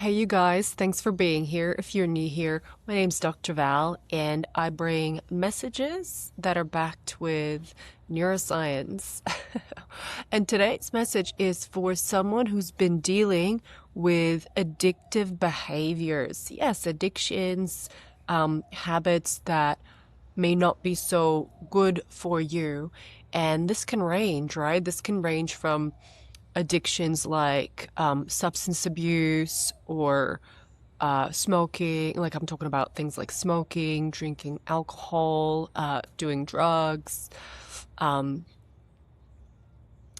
Hey, you guys, thanks for being here. If you're new here, my name's Dr. Val, and I bring messages that are backed with neuroscience. And today's message is for someone who's been dealing with addictive behaviors. Yes, addictions, habits that may not be so good for you. And this can range, right? This can range from addictions like substance abuse or smoking. Like I'm talking about things like smoking, drinking alcohol, doing drugs, um,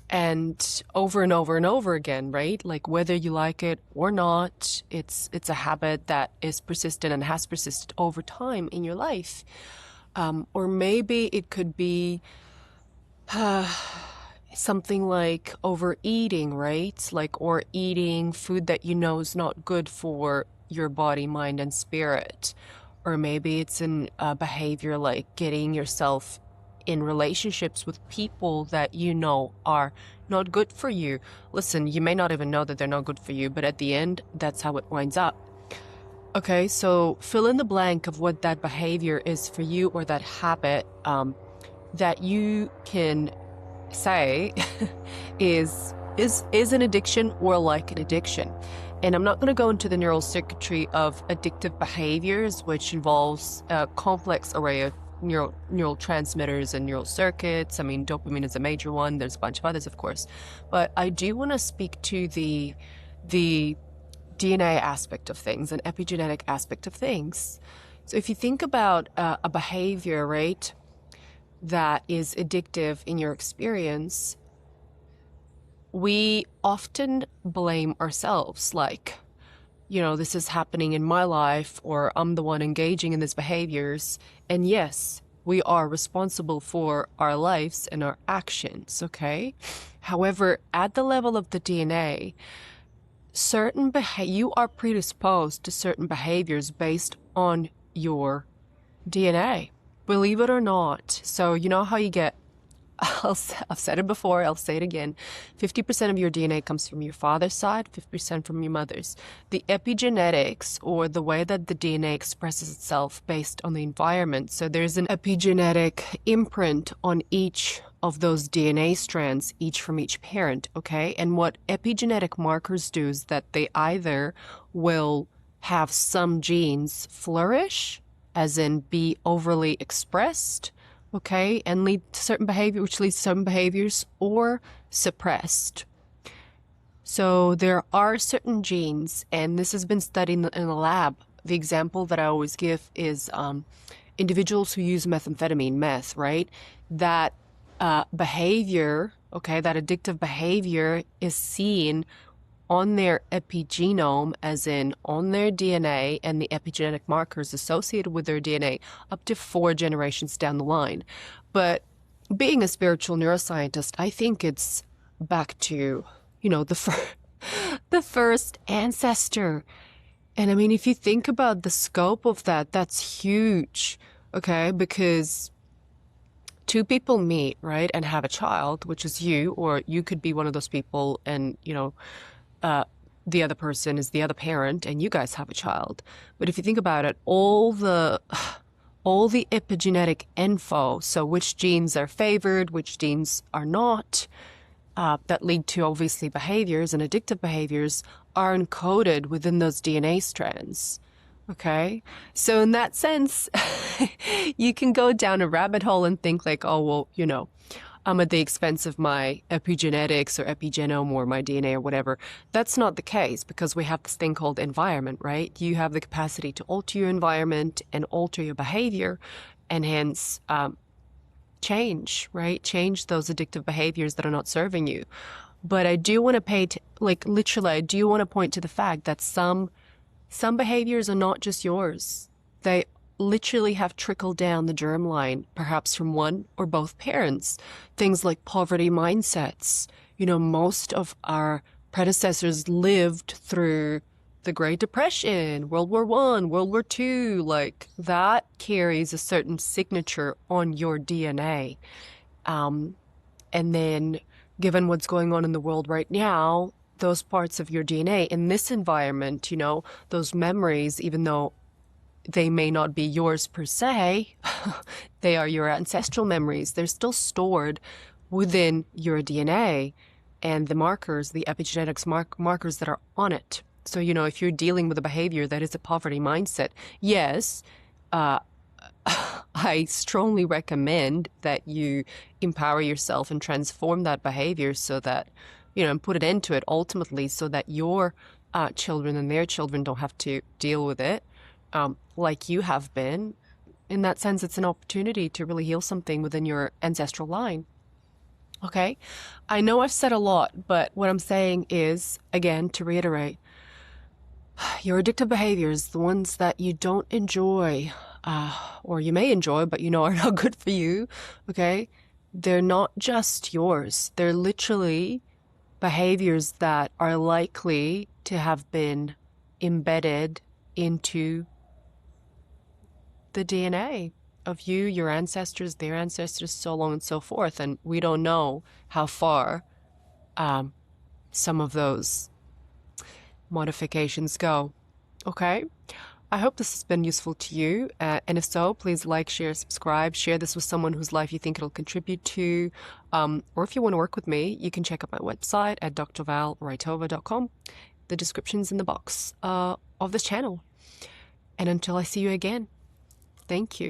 and over and over again, right? Like whether you like it or not, it's a habit that is persistent and has persisted over time in your life. Or maybe it could be something like overeating, right? Like, or eating food that you know is not good for your body, mind, and spirit. Or maybe it's an behavior like getting yourself in relationships with people that you know are not good for you. Listen, you may not even know that they're not good for you, but at the end, that's how it winds up. Okay, so fill in the blank of what that behavior is for you or that habit that you can say is an addiction or like an addiction. And I'm not going to go into the neural circuitry of addictive behaviors, which involves a complex array of neurotransmitters and neural circuits. I mean, dopamine is a major one. There's a bunch of others, of course. But I do want to speak to the DNA aspect of things, an epigenetic aspect of things. So if you think about a behavior, right, that is addictive in your experience, we often blame ourselves, like, this is happening in my life, or I'm the one engaging in these behaviors. And yes, we are responsible for our lives and our actions, okay? However, at the level of the DNA, you are predisposed to certain behaviors based on your DNA. Believe it or not. So you know how you get, I've said it before, I'll say it again, 50% of your DNA comes from your father's side, 50% from your mother's. The epigenetics, or the way that the DNA expresses itself based on the environment. So there's an epigenetic imprint on each of those DNA strands, each from each parent, okay? And what epigenetic markers do is that they either will have some genes flourish, as in be overly expressed, okay, and lead to certain behavior, which leads to certain behaviors, or suppressed. So there are certain genes, and this has been studied in the lab. The example that I always give is individuals who use methamphetamine, meth, right? That behavior, okay, that addictive behavior is seen on their epigenome, as in on their DNA and the epigenetic markers associated with their DNA, up to 4 generations down the line. But being a spiritual neuroscientist, I think it's back to, the first ancestor. And I mean, if you think about the scope of that, that's huge, okay? Because two people meet, right, and have a child, which is you, or you could be one of those people, and, the other person is the other parent, and you guys have a child. But if you think about it, all the epigenetic info, so which genes are favored, which genes are not, that lead to obviously behaviors and addictive behaviors, are encoded within those DNA strands. Okay, so in that sense, you can go down a rabbit hole and think like, oh, well, I'm at the expense of my epigenetics or epigenome or my DNA or whatever. That's not the case, because we have this thing called environment, right? You have the capacity to alter your environment and alter your behavior, and hence change, right? Change those addictive behaviors that are not serving you. But I do want to literally, I do want to point to the fact that some behaviors are not just yours. They literally have trickled down the germline, perhaps from one or both parents. Things like poverty mindsets. Most of our predecessors lived through the Great Depression, World War I, World War II. Like, that carries a certain signature on your DNA. And then, given what's going on in the world right now, those parts of your DNA in this environment, those memories, even though they may not be yours per se, they are your ancestral memories. They're still stored within your DNA and the markers, the epigenetics markers that are on it. So, if you're dealing with a behavior that is a poverty mindset, yes, I strongly recommend that you empower yourself and transform that behavior so that, and put an end to it ultimately so that your children and their children don't have to deal with it like you have been. In that sense, it's an opportunity to really heal something within your ancestral line. Okay? I know I've said a lot, but what I'm saying is, again, to reiterate, your addictive behaviors, the ones that you don't enjoy, or you may enjoy, but are not good for you, okay? They're not just yours. They're literally behaviors that are likely to have been embedded into the DNA of you, your ancestors, their ancestors, so on and so forth. And we don't know how far some of those modifications go. Okay? I hope this has been useful to you. And if so, please like, share, subscribe, share this with someone whose life you think it'll contribute to. Or if you want to work with me, you can check out my website at drvalraitova.com. The description's in the box of this channel. And until I see you again, thank you.